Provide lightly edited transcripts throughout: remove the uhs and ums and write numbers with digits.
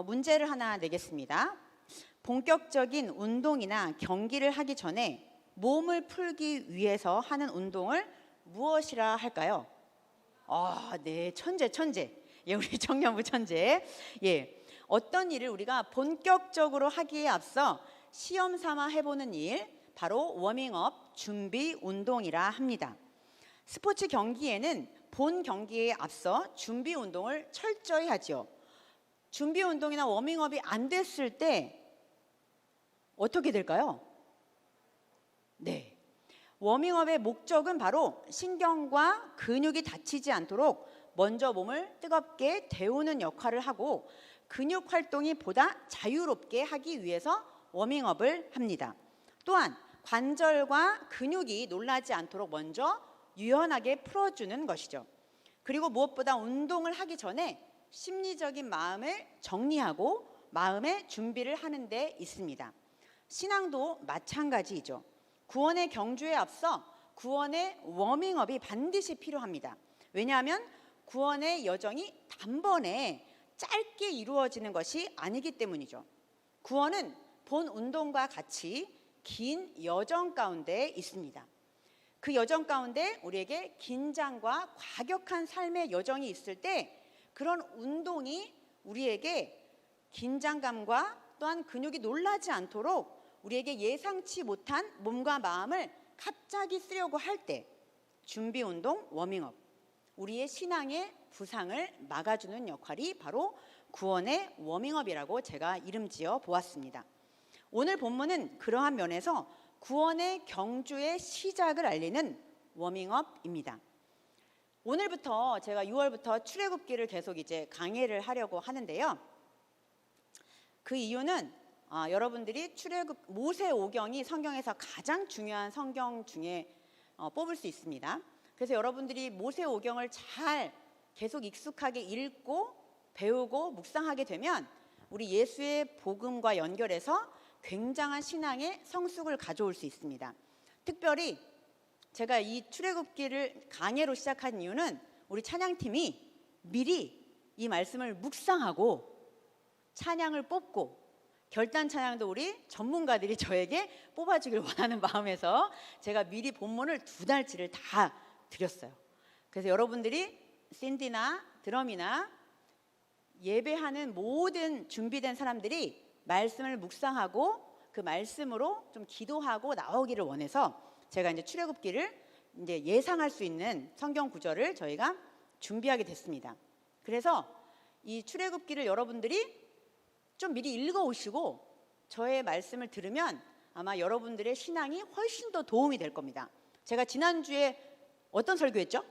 문제를 하나 내겠습니다. 본격적인 운동이나 경기를 하기 전에 몸을 풀기 위해서 하는 운동을 무엇이라 할까요? 네, 천재. 예, 우리 청년부 천재. 예, 어떤 일을 우리가 본격적으로 하기에 앞서 시험 삼아 해보는 일, 바로 워밍업, 준비 운동이라 합니다. 스포츠 경기에는 본 경기에 앞서 준비 운동을 철저히 하죠. 준비 운동이나 워밍업이 안 됐을 때 어떻게 될까요? 네. 워밍업의 목적은 바로 신경과 근육이 다치지 않도록 먼저 몸을 뜨겁게 데우는 역할을 하고 근육 활동이 보다 자유롭게 하기 위해서 워밍업을 합니다. 또한 관절과 근육이 놀라지 않도록 먼저 유연하게 풀어주는 것이죠. 그리고 무엇보다 운동을 하기 전에 심리적인 마음을 정리하고 마음의 준비를 하는 데 있습니다. 신앙도 마찬가지이죠. 구원의 경주에 앞서 구원의 워밍업이 반드시 필요합니다. 왜냐하면 구원의 여정이 단번에 짧게 이루어지는 것이 아니기 때문이죠. 구원은 본 운동과 같이 긴 여정 가운데 있습니다. 그 여정 가운데 우리에게 긴장과 과격한 삶의 여정이 있을 때 그런 운동이 우리에게 긴장감과 또한 근육이 놀라지 않도록 우리에게 예상치 못한 몸과 마음을 갑자기 쓰려고 할 때 준비 운동, 워밍업, 우리의 신앙의 부상을 막아주는 역할이 바로 구원의 워밍업이라고 제가 이름 지어 보았습니다. 오늘 본문은 그러한 면에서 구원의 경주의 시작을 알리는 워밍업입니다. 오늘부터 제가 6월부터 출애굽기를 계속 이제 강의를 하려고 하는데요. 그 이유는 여러분들이 출애굽 모세오경이 성경에서 가장 중요한 성경 중에 뽑을 수 있습니다. 그래서 여러분들이 모세오경을 잘 계속 익숙하게 읽고 배우고 묵상하게 되면 우리 예수의 복음과 연결해서 굉장한 신앙의 성숙을 가져올 수 있습니다. 특별히 제가 이 출애굽기를 강해로 시작한 이유는 우리 찬양팀이 미리 이 말씀을 묵상하고 찬양을 뽑고 결단 찬양도 우리 전문가들이 저에게 뽑아주길 원하는 마음에서 제가 미리 본문을 2달치를 다 드렸어요. 그래서 여러분들이 샌디나 드럼이나 예배하는 모든 준비된 사람들이 말씀을 묵상하고 그 말씀으로 좀 기도하고 나오기를 원해서 제가 이제 출애굽기를 이제 예상할 수 있는 성경 구절을 저희가 준비하게 됐습니다. 그래서 이 출애굽기를 여러분들이 좀 미리 읽어오시고 저의 말씀을 들으면 아마 여러분들의 신앙이 훨씬 더 도움이 될 겁니다. 제가 지난주에 어떤 설교했죠?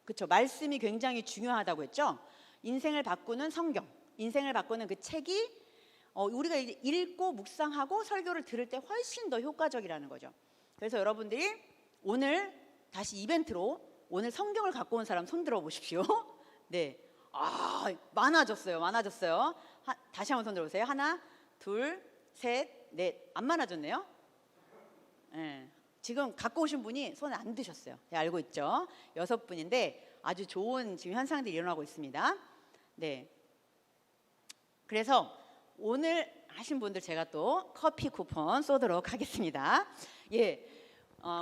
그렇죠. 말씀이 굉장히 중요하다고 했죠. 인생을 바꾸는 성경, 인생을 바꾸는 그 책이 우리가 읽고 묵상하고 설교를 들을 때 훨씬 더 효과적이라는 거죠. 그래서 여러분들이 오늘 다시 이벤트로 오늘 성경을 갖고 온 사람 손 들어 보십시오. 네, 많아졌어요. 다시 한번 손 들어보세요. 하나, 둘, 셋, 넷. 안 많아졌네요. 네. 지금 갖고 오신 분이 손을 안 드셨어요. 네, 알고 있죠? 6분인데 아주 좋은 지금 현상들이 일어나고 있습니다. 네. 그래서 오늘 하신 분들 제가 또 커피 쿠폰 쏘도록 하겠습니다. 예.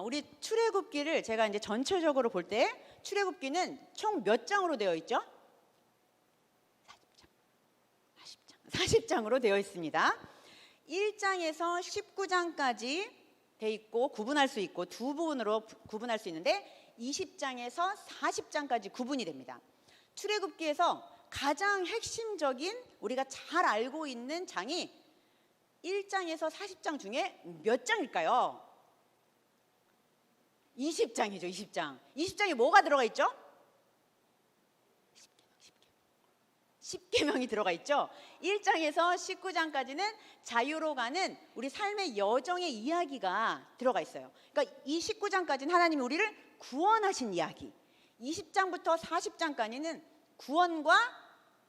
우리 출애굽기를 제가 이제 전체적으로 볼 때 출애굽기는 총 몇 장으로 되어 있죠? 40장으로 되어 있습니다. 1장에서 19장까지 돼 있고 구분할 수 있고 두 부분으로 구분할 수 있는데 20장에서 40장까지 구분이 됩니다. 출애굽기에서 가장 핵심적인 우리가 잘 알고 있는 장이 1장에서 40장 중에 몇 장일까요? 20장이죠. 20장. 20장에 뭐가 들어가 있죠? 10계명이 들어가 있죠. 1장에서 19장까지는 자유로 가는 우리 삶의 여정의 이야기가 들어가 있어요. 그러니까 이 19장까지는 하나님이 우리를 구원하신 이야기, 20장부터 40장까지는 구원과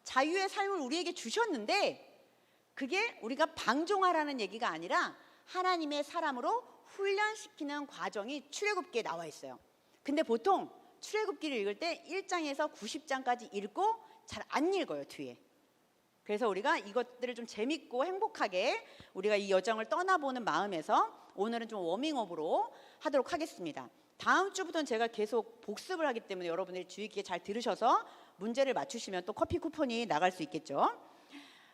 자유의 삶을 우리에게 주셨는데 그게 우리가 방종하라는 얘기가 아니라 하나님의 사람으로 훈련시키는 과정이 출애굽기에 나와 있어요. 근데 보통 출애굽기를 읽을 때 1장에서 90장까지 읽고 잘 안 읽어요, 뒤에. 그래서 우리가 이것들을 좀 재밌고 행복하게 우리가 이 여정을 떠나보는 마음에서 오늘은 좀 워밍업으로 하도록 하겠습니다. 다음 주부터는 제가 계속 복습을 하기 때문에 여러분들이 주의 깊게 잘 들으셔서 문제를 맞추시면 또 커피 쿠폰이 나갈 수 있겠죠.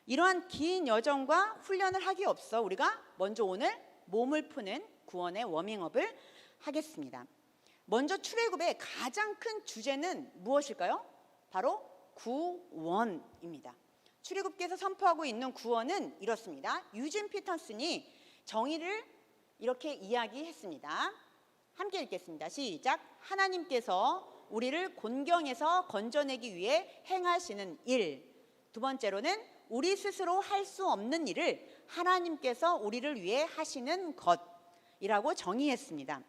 이러한 긴 여정과 훈련을 하기에 앞서 우리가 먼저 오늘 몸을 푸는 구원의 워밍업을 하겠습니다. 먼저 출애굽의 가장 큰 주제는 무엇일까요? 바로 구원입니다. 출애굽기에서 선포하고 있는 구원은 이렇습니다. 유진 피터슨이 정의를 이렇게 이야기했습니다. 함께 읽겠습니다. 시작. 하나님께서 우리를 곤경에서 건져내기 위해 행하시는 일. 두 번째로는 우리 스스로 할 수 없는 일을 하나님께서 우리를 위해 하시는 것이라고 정의했습니다.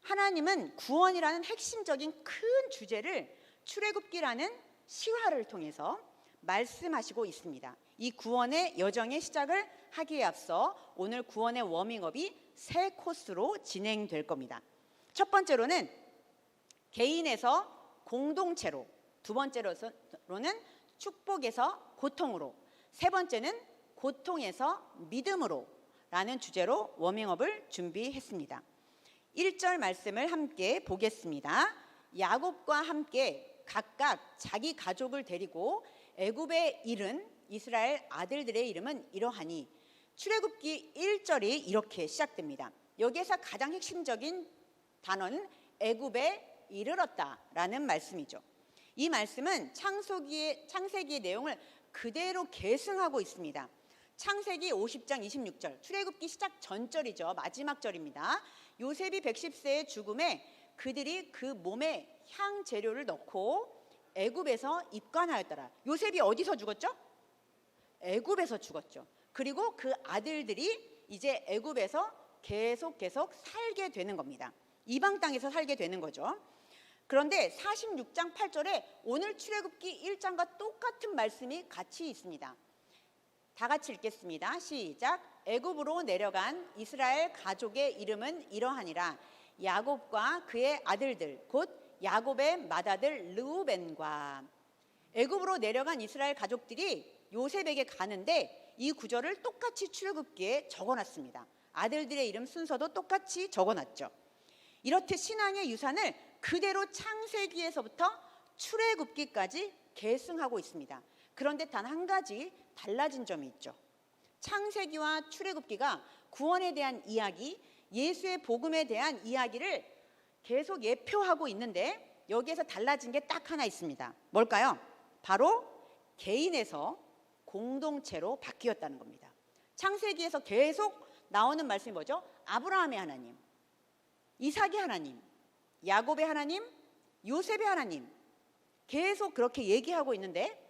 하나님은 구원이라는 핵심적인 큰 주제를 출애굽기라는 시화를 통해서 말씀하시고 있습니다. 이 구원의 여정의 시작을 하기에 앞서 오늘 구원의 워밍업이 세 코스로 진행될 겁니다. 첫 번째로는 개인에서 공동체로, 두 번째로는 축복에서 고통으로, 세 번째는 고통에서 믿음으로 라는 주제로 워밍업을 준비했습니다. 1절 말씀을 함께 보겠습니다. 야곱과 함께 각각 자기 가족을 데리고 애굽에 이른 이스라엘 아들들의 이름은 이러하니. 출애굽기 1절이 이렇게 시작됩니다. 여기에서 가장 핵심적인 단어는 애굽에 이르렀다라는 말씀이죠. 이 말씀은 창세기의 내용을 그대로 계승하고 있습니다. 창세기 50장 26절, 출애굽기 시작 전절이죠. 마지막 절입니다. 요셉이 110세의 죽음에 그들이 그 몸에 향 재료를 넣고 애굽에서 입관하였더라. 요셉이 어디서 죽었죠? 애굽에서 죽었죠. 그리고 그 아들들이 이제 애굽에서 계속 살게 되는 겁니다. 이방 땅에서 살게 되는 거죠. 그런데 46장 8절에 오늘 출애굽기 1장과 똑같은 말씀이 같이 있습니다. 다 같이 읽겠습니다. 시작. 애굽으로 내려간 이스라엘 가족의 이름은 이러하니라. 야곱과 그의 아들들 곧 야곱의 맏아들 르우벤과. 애굽으로 내려간 이스라엘 가족들이 요셉에게 가는데 이 구절을 똑같이 출애굽기에 적어놨습니다. 아들들의 이름 순서도 똑같이 적어놨죠. 이렇듯 신앙의 유산을 그대로 창세기에서부터 출애굽기까지 계승하고 있습니다. 그런데 단 한 가지 달라진 점이 있죠. 창세기와 출애굽기가 구원에 대한 이야기, 예수의 복음에 대한 이야기를 계속 예표하고 있는데 여기에서 달라진 게 딱 하나 있습니다. 뭘까요? 바로 개인에서 공동체로 바뀌었다는 겁니다. 창세기에서 계속 나오는 말씀이 뭐죠? 아브라함의 하나님, 이삭의 하나님, 야곱의 하나님, 요셉의 하나님, 계속 그렇게 얘기하고 있는데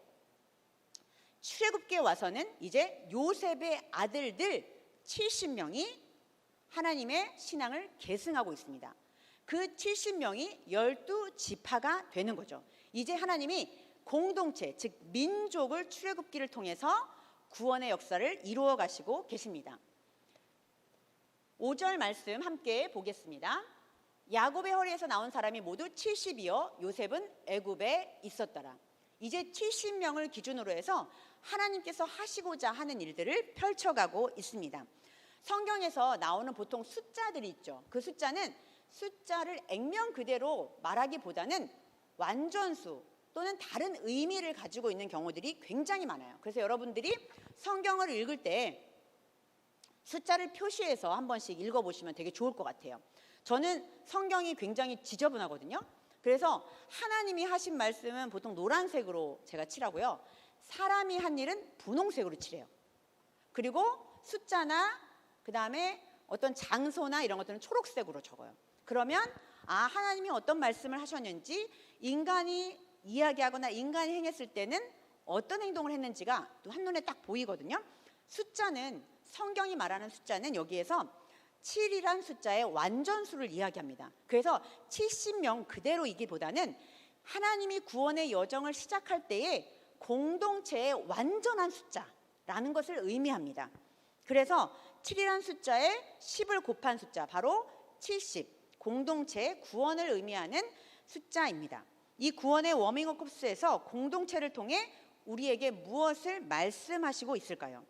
출애굽기에 와서는 이제 요셉의 아들들 70명이 하나님의 신앙을 계승하고 있습니다. 그 70명이 12지파가 되는 거죠. 이제 하나님이 공동체, 즉 민족을 출애굽기를 통해서 구원의 역사를 이루어 가시고 계십니다. 5절 말씀 함께 보겠습니다. 야곱의 허리에서 나온 사람이 모두 70이요 요셉은 애굽에 있었더라. 이제 70명을 기준으로 해서 하나님께서 하시고자 하는 일들을 펼쳐가고 있습니다. 성경에서 나오는 보통 숫자들이 있죠. 그 숫자는 숫자를 액면 그대로 말하기보다는 완전수 또는 다른 의미를 가지고 있는 경우들이 굉장히 많아요. 그래서 여러분들이 성경을 읽을 때 숫자를 표시해서 한 번씩 읽어보시면 되게 좋을 것 같아요. 저는 성경이 굉장히 지저분하거든요. 그래서 하나님이 하신 말씀은 보통 노란색으로 제가 칠하고요. 사람이 한 일은 분홍색으로 칠해요. 그리고 숫자나 그 다음에 어떤 장소나 이런 것들은 초록색으로 적어요. 그러면 하나님이 어떤 말씀을 하셨는지, 인간이 이야기하거나 인간이 행했을 때는 어떤 행동을 했는지가 또 한눈에 딱 보이거든요. 숫자는, 성경이 말하는 숫자는 여기에서 7이란 숫자의 완전수를 이야기합니다. 그래서 70명 그대로이기보다는 하나님이 구원의 여정을 시작할 때에 공동체의 완전한 숫자라는 것을 의미합니다. 그래서 7이란 숫자에 10을 곱한 숫자, 바로 70, 공동체의 구원을 의미하는 숫자입니다. 이 구원의 워밍업 코스에서 공동체를 통해 우리에게 무엇을 말씀하시고 있을까요?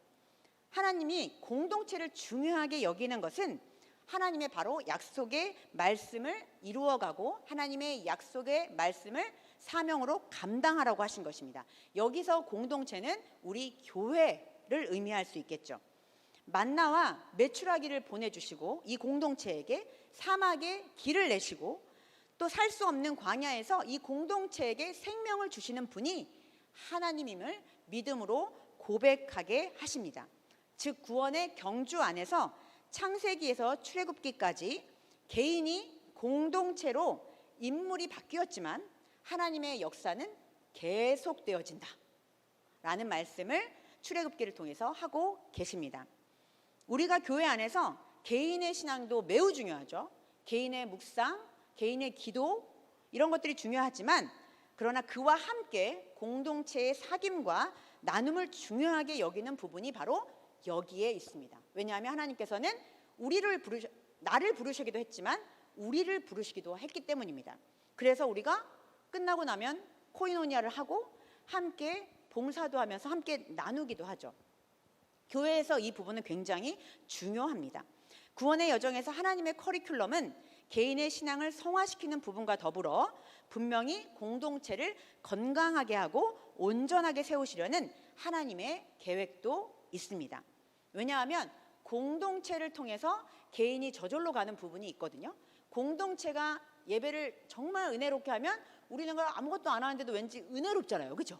하나님이 공동체를 중요하게 여기는 것은 하나님의 바로 약속의 말씀을 이루어가고 하나님의 약속의 말씀을 사명으로 감당하라고 하신 것입니다. 여기서 공동체는 우리 교회를 의미할 수 있겠죠. 만나와 메추라기를 보내주시고 이 공동체에게 사막에 길을 내시고 또 살 수 없는 광야에서 이 공동체에게 생명을 주시는 분이 하나님임을 믿음으로 고백하게 하십니다. 즉 구원의 경주 안에서 창세기에서 출애굽기까지 개인이 공동체로 인물이 바뀌었지만 하나님의 역사는 계속되어진다 라는 말씀을 출애굽기를 통해서 하고 계십니다. 우리가 교회 안에서 개인의 신앙도 매우 중요하죠. 개인의 묵상, 개인의 기도 이런 것들이 중요하지만 그러나 그와 함께 공동체의 사귐과 나눔을 중요하게 여기는 부분이 바로 여기에 있습니다. 왜냐하면 하나님께서는 나를 부르시기도 했지만 우리를 부르시기도 했기 때문입니다. 그래서 우리가 끝나고 나면 코이노니아를 하고 함께 봉사도 하면서 함께 나누기도 하죠. 교회에서 이 부분은 굉장히 중요합니다. 구원의 여정에서 하나님의 커리큘럼은 개인의 신앙을 성화시키는 부분과 더불어 분명히 공동체를 건강하게 하고 온전하게 세우시려는 하나님의 계획도 있습니다. 왜냐하면 공동체를 통해서 개인이 저절로 가는 부분이 있거든요. 공동체가 예배를 정말 은혜롭게 하면 우리는 아무것도 안 하는데도 왠지 은혜롭잖아요. 그렇죠?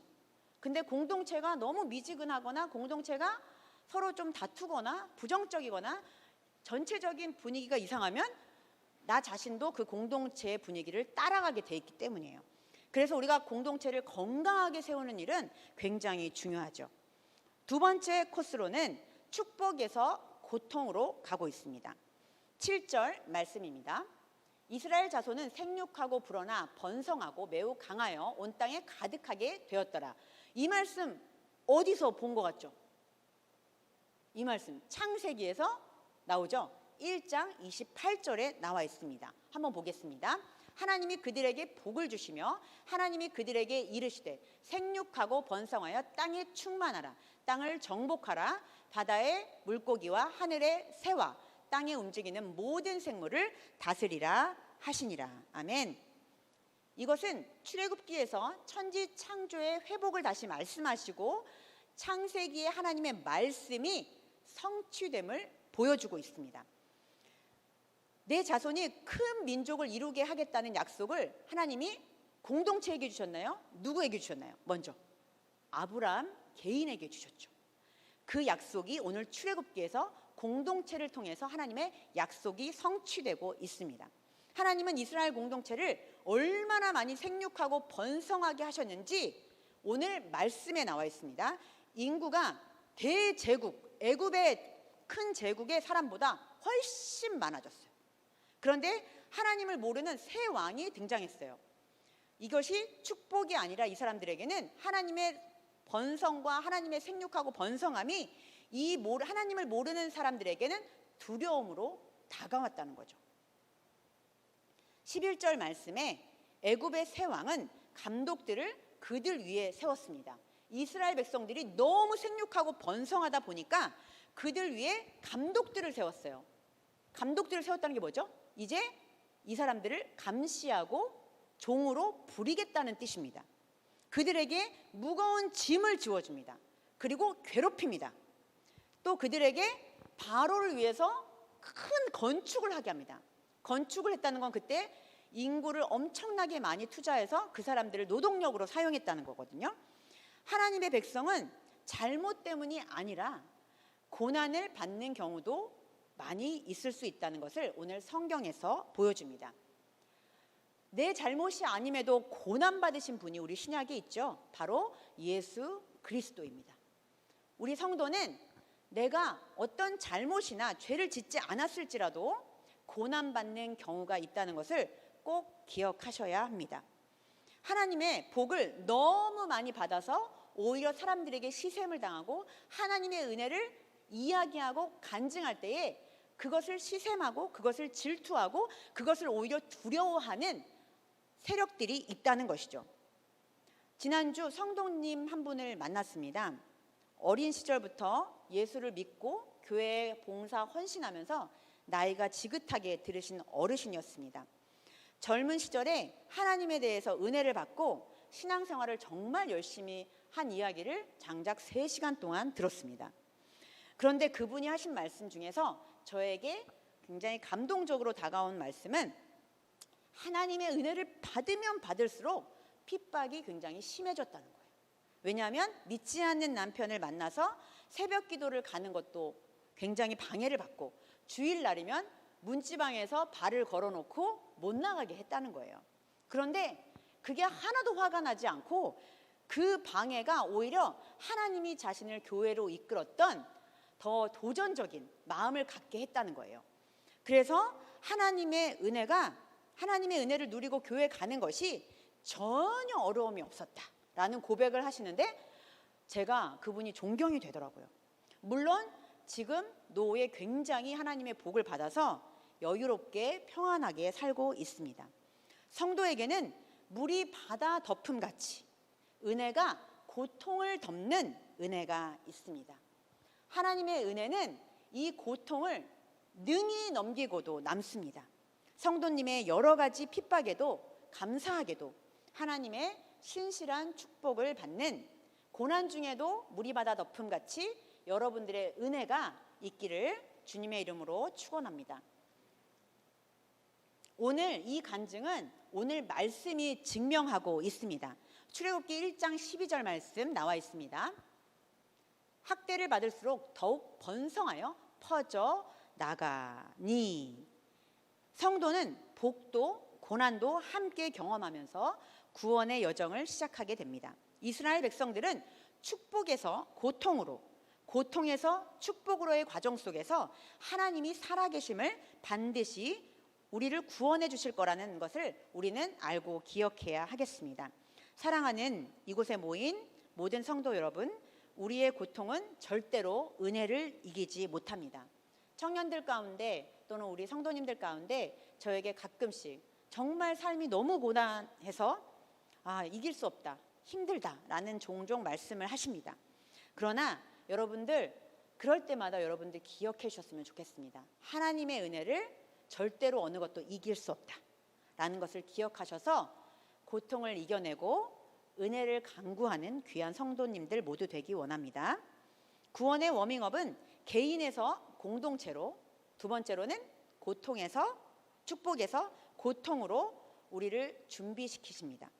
근데 공동체가 너무 미지근하거나 공동체가 서로 좀 다투거나 부정적이거나 전체적인 분위기가 이상하면 나 자신도 그 공동체의 분위기를 따라가게 돼 있기 때문이에요. 그래서 우리가 공동체를 건강하게 세우는 일은 굉장히 중요하죠. 두 번째 코스로는 축복에서 고통으로 가고 있습니다. 7절 말씀입니다. 이스라엘 자손은 생육하고 불어나 번성하고 매우 강하여 온 땅에 가득하게 되었더라. 이 말씀 어디서 본 것 같죠? 이 말씀 창세기에서 나오죠. 1장 28절에 나와 있습니다. 한번 보겠습니다. 하나님이 그들에게 복을 주시며 하나님이 그들에게 이르시되 생육하고 번성하여 땅에 충만하라. 땅을 정복하라. 바다의 물고기와 하늘의 새와 땅에 움직이는 모든 생물을 다스리라 하시니라. 아멘. 이것은 출애굽기에서 천지 창조의 회복을 다시 말씀하시고 창세기의 하나님의 말씀이 성취됨을 보여주고 있습니다. 내 자손이 큰 민족을 이루게 하겠다는 약속을 하나님이 공동체에게 주셨나요? 누구에게 주셨나요? 먼저 아브라함 개인에게 주셨죠. 그 약속이 오늘 출애굽기에서 공동체를 통해서 하나님의 약속이 성취되고 있습니다. 하나님은 이스라엘 공동체를 얼마나 많이 생육하고 번성하게 하셨는지 오늘 말씀에 나와 있습니다. 인구가 대제국, 애굽의 큰 제국의 사람보다 훨씬 많아졌어요. 그런데 하나님을 모르는 새 왕이 등장했어요. 이것이 축복이 아니라 이 사람들에게는 하나님의 번성과 하나님의 생육하고 번성함이 하나님을 모르는 사람들에게는 두려움으로 다가왔다는 거죠. 11절 말씀에 애굽의 새 왕은 감독들을 그들 위에 세웠습니다. 이스라엘 백성들이 너무 생육하고 번성하다 보니까 그들 위에 감독들을 세웠어요. 감독들을 세웠다는 게 뭐죠? 이제 이 사람들을 감시하고 종으로 부리겠다는 뜻입니다. 그들에게 무거운 짐을 지워줍니다. 그리고 괴롭힙니다. 또 그들에게 바로를 위해서 큰 건축을 하게 합니다. 건축을 했다는 건 그때 인구를 엄청나게 많이 투자해서 그 사람들을 노동력으로 사용했다는 거거든요. 하나님의 백성은 잘못 때문이 아니라 고난을 받는 경우도 많이 있을 수 있다는 것을 오늘 성경에서 보여줍니다. 내 잘못이 아님에도 고난받으신 분이 우리 신약에 있죠. 바로 예수 그리스도입니다. 우리 성도는 내가 어떤 잘못이나 죄를 짓지 않았을지라도 고난받는 경우가 있다는 것을 꼭 기억하셔야 합니다. 하나님의 복을 너무 많이 받아서 오히려 사람들에게 시샘을 당하고 하나님의 은혜를 이야기하고 간증할 때에 그것을 시샘하고 그것을 질투하고 그것을 오히려 두려워하는 세력들이 있다는 것이죠. 지난주 성도님 한 분을 만났습니다. 어린 시절부터 예수를 믿고 교회에 봉사 헌신하면서 나이가 지긋하게 들으신 어르신이었습니다. 젊은 시절에 하나님에 대해서 은혜를 받고 신앙생활을 정말 열심히 한 이야기를 장작 3시간 동안 들었습니다. 그런데 그분이 하신 말씀 중에서 저에게 굉장히 감동적으로 다가온 말씀은 하나님의 은혜를 받으면 받을수록 핍박이 굉장히 심해졌다는 거예요. 왜냐하면 믿지 않는 남편을 만나서 새벽 기도를 가는 것도 굉장히 방해를 받고 주일날이면 문지방에서 발을 걸어놓고 못 나가게 했다는 거예요. 그런데 그게 하나도 화가 나지 않고 그 방해가 오히려 하나님이 자신을 교회로 이끌었던 더 도전적인 마음을 갖게 했다는 거예요. 그래서 하나님의 은혜를 누리고 교회 가는 것이 전혀 어려움이 없었다라는 고백을 하시는데 제가 그분이 존경이 되더라고요. 물론 지금 노후에 굉장히 하나님의 복을 받아서 여유롭게 평안하게 살고 있습니다. 성도에게는 물이 바다 덮음같이 은혜가 고통을 덮는 은혜가 있습니다. 하나님의 은혜는 이 고통을 능히 넘기고도 남습니다. 성도님의 여러 가지 핍박에도 감사하게도 하나님의 신실한 축복을 받는 고난 중에도 물이 바다 덮음같이 여러분들의 은혜가 있기를 주님의 이름으로 축원합니다. 오늘 이 간증은 오늘 말씀이 증명하고 있습니다. 출애굽기 1장 12절 말씀 나와 있습니다. 학대를 받을수록 더욱 번성하여 퍼져 나가니. 성도는 복도 고난도 함께 경험하면서 구원의 여정을 시작하게 됩니다. 이스라엘 백성들은 축복에서 고통으로, 고통에서 축복으로의 과정 속에서 하나님이 살아계심을 반드시 우리를 구원해 주실 거라는 것을 우리는 알고 기억해야 하겠습니다. 사랑하는 이곳에 모인 모든 성도 여러분, 우리의 고통은 절대로 은혜를 이기지 못합니다. 청년들 가운데 또는 우리 성도님들 가운데 저에게 가끔씩 정말 삶이 너무 고단해서 이길 수 없다, 힘들다라는 종종 말씀을 하십니다. 그러나 여러분들 그럴 때마다 여러분들 기억해 주셨으면 좋겠습니다. 하나님의 은혜를 절대로 어느 것도 이길 수 없다라는 것을 기억하셔서 고통을 이겨내고 은혜를 강구하는 귀한 성도님들 모두 되기 원합니다. 구원의 워밍업은 개인에서 공동체로, 두 번째로는 고통에서 축복에서 고통으로 우리를 준비시키십니다.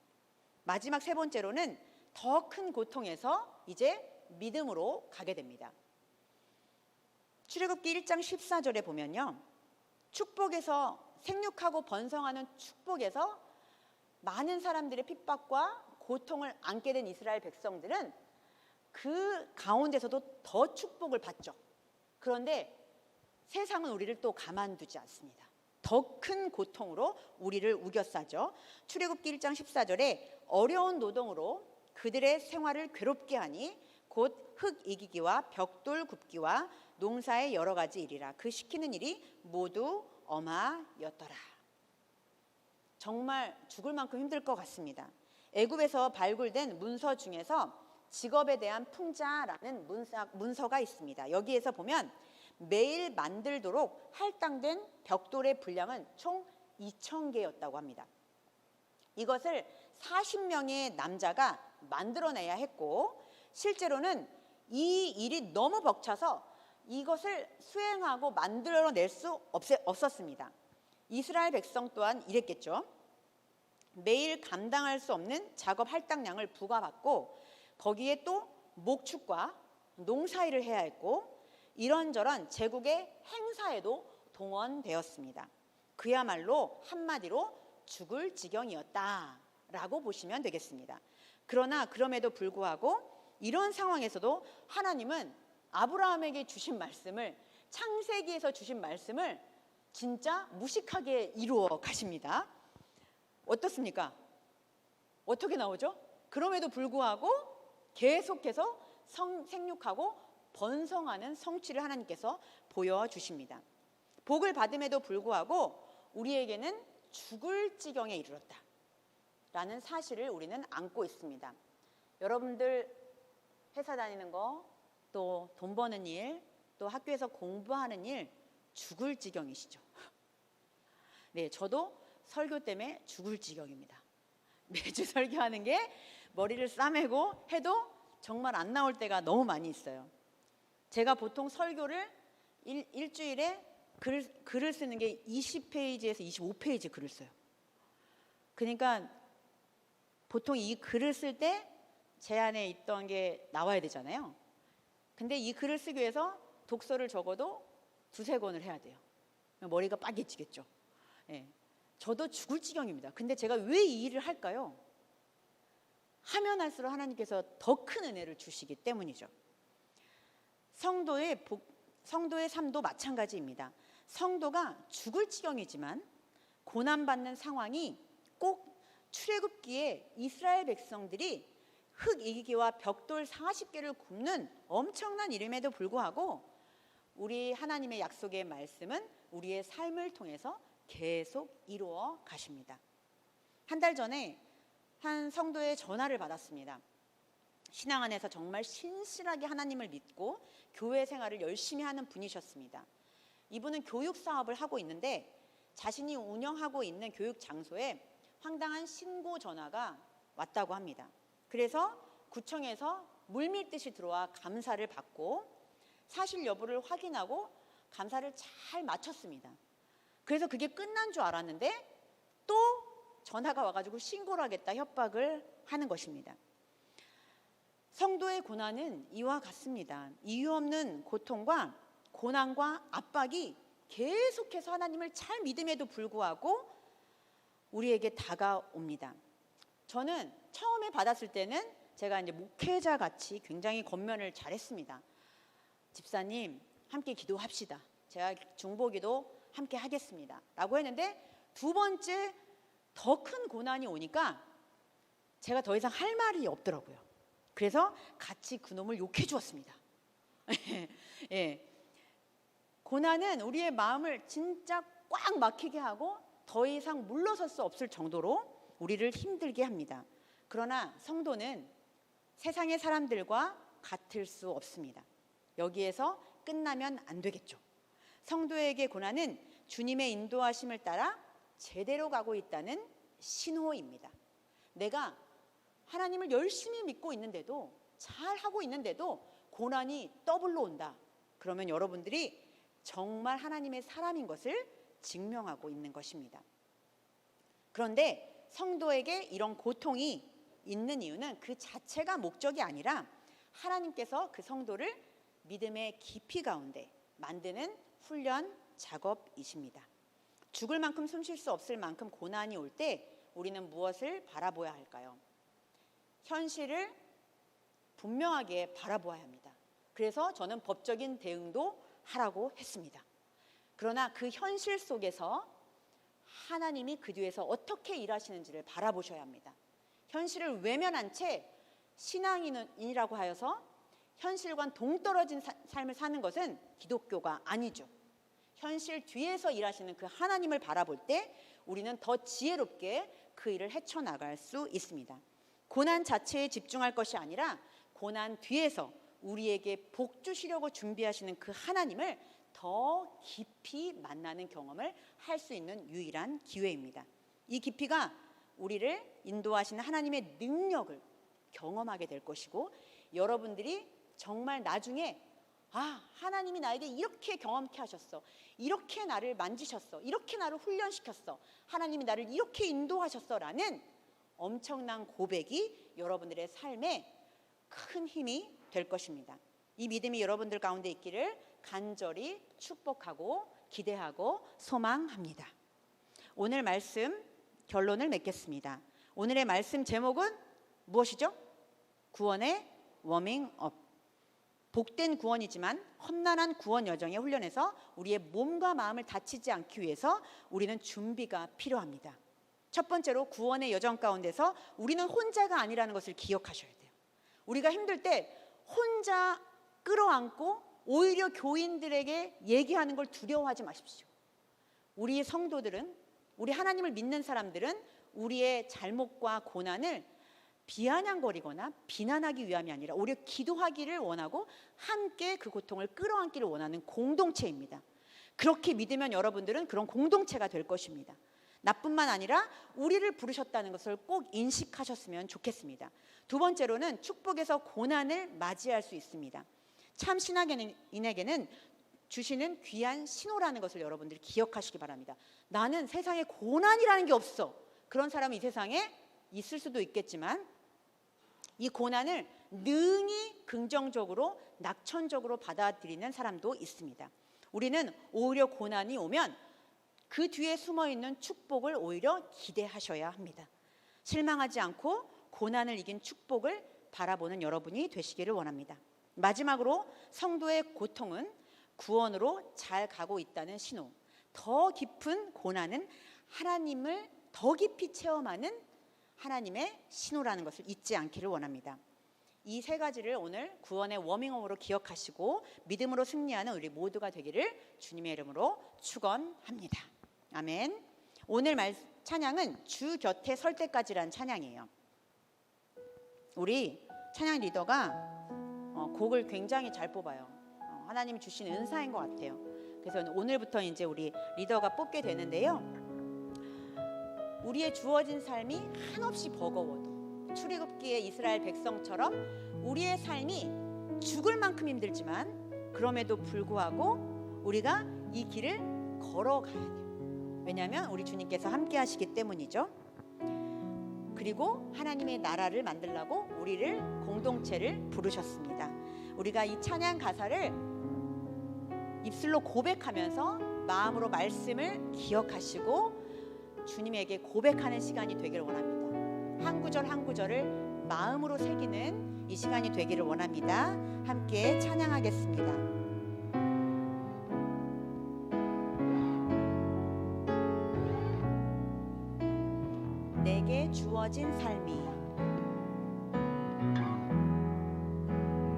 마지막 세 번째로는 더 큰 고통에서 이제 믿음으로 가게 됩니다. 출애굽기 1장 14절에 보면요, 축복에서 생육하고 번성하는 축복에서 많은 사람들의 핍박과 고통을 안게 된 이스라엘 백성들은 그 가운데서도 더 축복을 받죠. 그런데 세상은 우리를 또 가만두지 않습니다. 더 큰 고통으로 우리를 우겨싸죠. 출애굽기 1장 14절에 어려운 노동으로 그들의 생활을 괴롭게 하니 곧 흙 이기기와 벽돌 굽기와 농사의 여러 가지 일이라. 그 시키는 일이 모두 엄하였더라. 정말 죽을 만큼 힘들 것 같습니다. 애굽에서 발굴된 문서 중에서 직업에 대한 풍자라는 문서가 있습니다. 여기에서 보면 매일 만들도록 할당된 벽돌의 분량은 총 2,000개였다고 합니다. 이것을 40명의 남자가 만들어내야 했고, 실제로는 이 일이 너무 벅차서 이것을 수행하고 만들어낼 수 없었습니다. 이스라엘 백성 또한 이랬겠죠. 매일 감당할 수 없는 작업 할당량을 부과받고 거기에 또 목축과 농사일을 해야 했고 이런저런 제국의 행사에도 동원되었습니다. 그야말로 한마디로 죽을 지경이었다라고 보시면 되겠습니다. 그러나 그럼에도 불구하고 이런 상황에서도 하나님은 아브라함에게 주신 말씀을, 창세기에서 주신 말씀을 진짜 무식하게 이루어 가십니다. 어떻습니까? 어떻게 나오죠? 그럼에도 불구하고 계속해서 생육하고 번성하는 성취를 하나님께서 보여주십니다. 복을 받음에도 불구하고 우리에게는 죽을 지경에 이르렀다 라는 사실을 우리는 안고 있습니다. 여러분들 회사 다니는 거, 또 돈 버는 일, 또 학교에서 공부하는 일 죽을 지경이시죠? 네, 저도 설교 때문에 죽을 지경입니다. 매주 설교하는 게 머리를 싸매고 해도 정말 안 나올 때가 너무 많이 있어요. 제가 보통 설교를 일주일에 글을 쓰는 게 20페이지에서 25페이지 글을 써요. 그러니까 보통 이 글을 쓸 때 제 안에 있던 게 나와야 되잖아요. 근데 이 글을 쓰기 위해서 독서를 적어도 2-3권을 해야 돼요. 머리가 빨개지겠죠. 예. 저도 죽을 지경입니다. 근데 제가 왜 이 일을 할까요? 하면 할수록 하나님께서 더 큰 은혜를 주시기 때문이죠. 성도의 삶도 마찬가지입니다. 성도가 죽을 지경이지만 고난받는 상황이 꼭 출애굽기에 이스라엘 백성들이 흙 이기기와 벽돌 40개를 굽는 엄청난 일임에도 불구하고 우리 하나님의 약속의 말씀은 우리의 삶을 통해서 계속 이루어 가십니다. 한 달 전에 한 성도의 전화를 받았습니다. 신앙 안에서 정말 신실하게 하나님을 믿고 교회 생활을 열심히 하는 분이셨습니다. 이분은 교육 사업을 하고 있는데 자신이 운영하고 있는 교육 장소에 황당한 신고 전화가 왔다고 합니다. 그래서 구청에서 물밀듯이 들어와 감사를 받고 사실 여부를 확인하고 감사를 잘 마쳤습니다. 그래서 그게 끝난 줄 알았는데 또 전화가 와가지고 신고를 하겠다 협박을 하는 것입니다. 성도의 고난은 이와 같습니다. 이유 없는 고통과 고난과 압박이 계속해서 하나님을 잘 믿음에도 불구하고 우리에게 다가옵니다. 저는 처음에 받았을 때는 제가 이제 목회자 같이 굉장히 권면을 잘했습니다. 집사님 함께 기도합시다. 제가 중보기도 함께 하겠습니다. 라고 했는데 2번째 더 큰 고난이 오니까 제가 더 이상 할 말이 없더라고요. 그래서 같이 그놈을 욕해 주었습니다. 예. 고난은 우리의 마음을 진짜 꽉 막히게 하고 더 이상 물러설 수 없을 정도로 우리를 힘들게 합니다. 그러나 성도는 세상의 사람들과 같을 수 없습니다. 여기에서 끝나면 안 되겠죠. 성도에게 고난은 주님의 인도하심을 따라 제대로 가고 있다는 신호입니다. 내가 하나님을 열심히 믿고 있는데도 잘하고 있는데도 고난이 더블로 온다. 그러면 여러분들이 정말 하나님의 사람인 것을 증명하고 있는 것입니다. 그런데 성도에게 이런 고통이 있는 이유는 그 자체가 목적이 아니라 하나님께서 그 성도를 믿음의 깊이 가운데 만드는 훈련 작업이십니다. 죽을 만큼 숨 쉴 수 없을 만큼 고난이 올 때 우리는 무엇을 바라보아야 할까요? 현실을 분명하게 바라보아야 합니다. 그래서 저는 법적인 대응도 하라고 했습니다. 그러나 그 현실 속에서 하나님이 그 뒤에서 어떻게 일하시는지를 바라보셔야 합니다. 현실을 외면한 채 신앙인이라고 하여서 현실과 동떨어진 삶을 사는 것은 기독교가 아니죠. 현실 뒤에서 일하시는 그 하나님을 바라볼 때 우리는 더 지혜롭게 그 일을 헤쳐나갈 수 있습니다. 고난 자체에 집중할 것이 아니라 고난 뒤에서 우리에게 복 주시려고 준비하시는 그 하나님을 더 깊이 만나는 경험을 할 수 있는 유일한 기회입니다. 이 깊이가 우리를 인도하시는 하나님의 능력을 경험하게 될 것이고 여러분들이 정말 나중에 하나님이 나에게 이렇게 경험케 하셨어. 이렇게 나를 만지셨어. 이렇게 나를 훈련시켰어. 하나님이 나를 이렇게 인도하셨어. 라는 엄청난 고백이 여러분들의 삶에 큰 힘이 될 것입니다. 이 믿음이 여러분들 가운데 있기를 간절히 축복하고 기대하고 소망합니다. 오늘 말씀 결론을 맺겠습니다. 오늘의 말씀 제목은 무엇이죠? 구원의 워밍업. 복된 구원이지만 험난한 구원 여정의 훈련에서 우리의 몸과 마음을 다치지 않기 위해서 우리는 준비가 필요합니다. 첫 번째로 구원의 여정 가운데서 우리는 혼자가 아니라는 것을 기억하셔야 돼요. 우리가 힘들 때 혼자 끌어안고 오히려 교인들에게 얘기하는 걸 두려워하지 마십시오. 우리 성도들은, 우리 하나님을 믿는 사람들은 우리의 잘못과 고난을 비아냥거리거나 비난하기 위함이 아니라 오히려 기도하기를 원하고 함께 그 고통을 끌어안기를 원하는 공동체입니다. 그렇게 믿으면 여러분들은 그런 공동체가 될 것입니다. 나뿐만 아니라 우리를 부르셨다는 것을 꼭 인식하셨으면 좋겠습니다. 두 번째로는 축복에서 고난을 맞이할 수 있습니다. 참 신앙인에게는 주시는 귀한 신호라는 것을 여러분들이 기억하시기 바랍니다. 나는 세상에 고난이라는 게 없어. 그런 사람이 이 세상에 있을 수도 있겠지만 이 고난을 능히 긍정적으로 낙천적으로 받아들이는 사람도 있습니다. 우리는 오히려 고난이 오면 그 뒤에 숨어있는 축복을 오히려 기대하셔야 합니다. 실망하지 않고 고난을 이긴 축복을 바라보는 여러분이 되시기를 원합니다. 마지막으로 성도의 고통은 구원으로 잘 가고 있다는 신호. 더 깊은 고난은 하나님을 더 깊이 체험하는 하나님의 신호라는 것을 잊지 않기를 원합니다. 이 세 가지를 오늘 구원의 워밍업으로 기억하시고 믿음으로 승리하는 우리 모두가 되기를 주님의 이름으로 축원합니다. 아멘. 오늘 찬양은 주 곁에 설 때까지라는 찬양이에요. 우리 찬양 리더가 곡을 굉장히 잘 뽑아요. 하나님이 주신 은사인 것 같아요. 그래서 오늘부터 이제 우리 리더가 뽑게 되는데요. 우리의 주어진 삶이 한없이 버거워도 출애굽기의 이스라엘 백성처럼 우리의 삶이 죽을 만큼 힘들지만 그럼에도 불구하고 우리가 이 길을 걸어가야 돼요. 왜냐하면 우리 주님께서 함께 하시기 때문이죠. 그리고 하나님의 나라를 만들려고 우리를 공동체를 부르셨습니다. 우리가 이 찬양 가사를 입술로 고백하면서 마음으로 말씀을 기억하시고 주님에게 고백하는 시간이 되기를 원합니다. 한 구절 한 구절을 마음으로 새기는 이 시간이 되기를 원합니다. 함께 찬양하겠습니다. 내게 주어진 삶이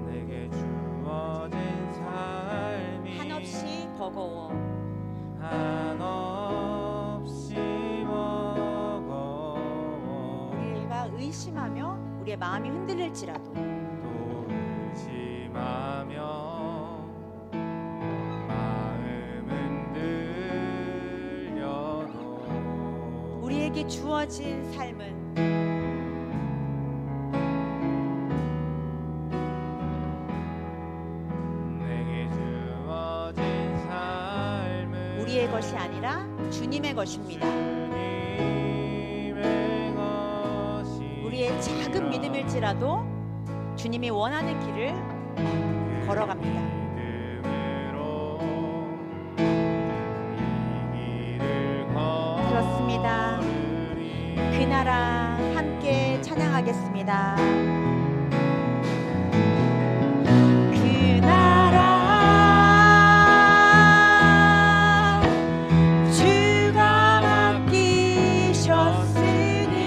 내게 주어진 삶이 한없이 버거워 한없이 버거워 우리가 의심하며 우리의 마음이 흔들릴지라도 또 의심하며 마음은 들려도 우리에게 주어진 삶은 내게 주어진 삶은 우리의 것이 아니라 주님의 것입니다. 주님의 것이 우리의 작은 믿음일지라도 주님이 원하는 길을 걸어갑니다. 믿음으로 이 길을 그렇습니다. 걸으리. 그 나라 함께 찬양하겠습니다. 그 나라 주가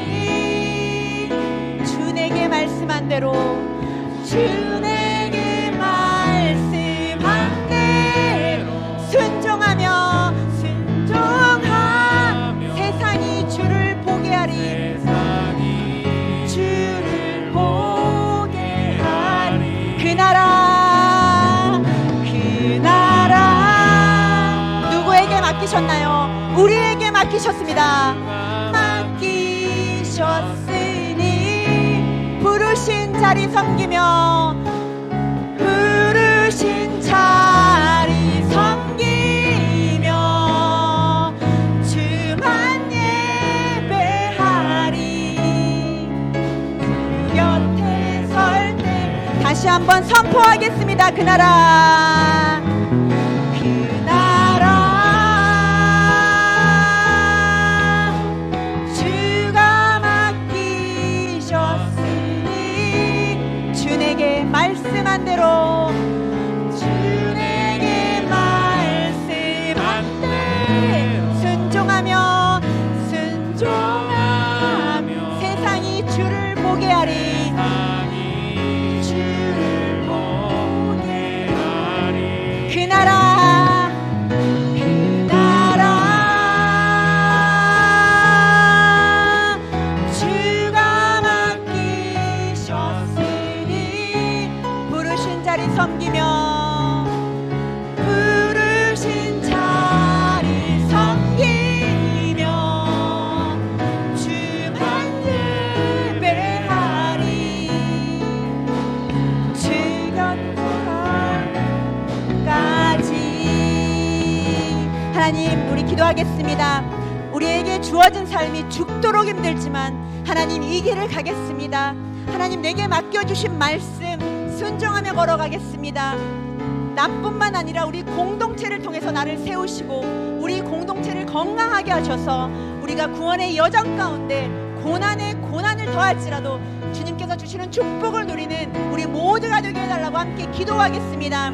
맡기셨으니 주 내게 말씀한 대로 주 내게 말씀한 대로 순종하며 세상이 주를 보게 하리 세상이 주를 보게 하리 그 나라 누구에게 맡기셨나요? 우리에게 맡기셨습니다. 맡기셨으니 부르신 자리 섬기며 부르신 자리 섬기며 주만 예배하리 그 곁에 설 때 다시 한번 선포하겠습니다. 그 나라 주가 맡기셨으니 주 내게 말씀한 대로 주 내게 말씀한 대로 순종하며 세상이 주를 보게 하리 주를 보게 하리 그 나라 주가 맡기셨으니 기도하겠습니다. 우리에게 주어진 삶이 죽도록 힘들지만 하나님 이 길을 가겠습니다. 하나님 내게 맡겨주신 말씀 순종하며 걸어가겠습니다. 나뿐만 아니라 우리 공동체를 통해서 나를 세우시고 우리 공동체를 건강하게 하셔서 우리가 구원의 여정 가운데 고난에 고난을 더할지라도 주님께서 주시는 축복을 누리는 우리 모두가 되게 해달라고 함께 기도하겠습니다.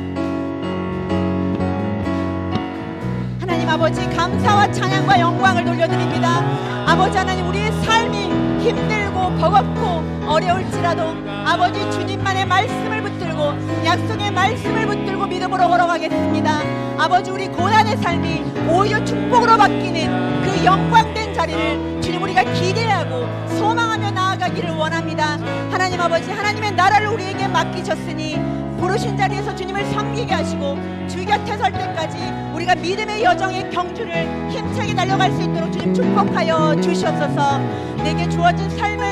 하나님 아버지 감사와 찬양과 영광을 돌려드립니다. 아버지 하나님 우리의 삶이 힘들고 버겁고 어려울지라도 아버지 주님만의 말씀을 붙들고 약속의 말씀을 붙들고 믿음으로 걸어가겠습니다. 아버지 우리 고난의 삶이 오히려 축복으로 바뀌는 그 영광된 자리를 주님 우리가 기대하고 소망하며 나아가기를 원합니다. 하나님 아버지 하나님의 나라를 우리에게 맡기셨으니 부르신 자리에서 주님을 섬기게 하시고 주 곁에 설 때까지 우리가 믿음의 여정의 경주를 힘차게 달려갈 수 있도록 주님 축복하여 주시옵소서. 내게 주어진 삶을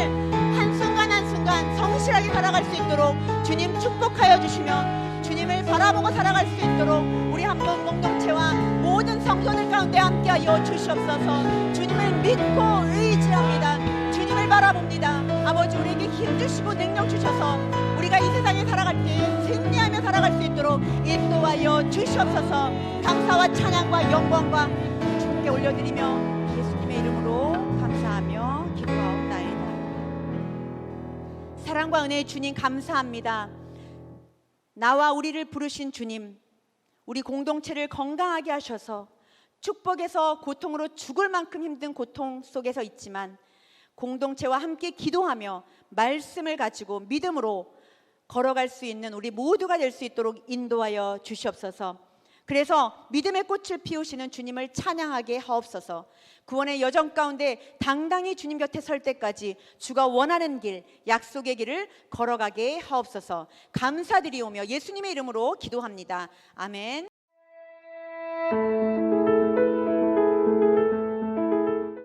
한순간 한순간 성실하게 살아갈 수 있도록 주님 축복하여 주시며 주님을 바라보고 살아갈 수 있도록 우리 한번 공동체와 모든 성도들 가운데 함께하여 주시옵소서. 주님을 믿고 의지합니다. 주님을 바라봅니다. 아버지 우리에게 힘 주시고 능력 주셔서 우리가 이 세상에 살아갈 때 승리하며 살아갈 수 있도록 인도하여 주시옵소서. 감사와 찬양과 영광과 주님께 올려드리며 예수님의 이름으로 감사하며 기도하옵나이다. 사랑과 은혜의 주님 감사합니다. 나와 우리를 부르신 주님, 우리 공동체를 건강하게 하셔서 축복에서 고통으로 죽을 만큼 힘든 고통 속에서 있지만 공동체와 함께 기도하며 말씀을 가지고 믿음으로 걸어갈 수 있는 우리 모두가 될 수 있도록 인도하여 주시옵소서. 그래서 믿음의 꽃을 피우시는 주님을 찬양하게 하옵소서. 구원의 여정 가운데 당당히 주님 곁에 설 때까지 주가 원하는 길, 약속의 길을 걸어가게 하옵소서. 감사드리오며 예수님의 이름으로 기도합니다. 아멘.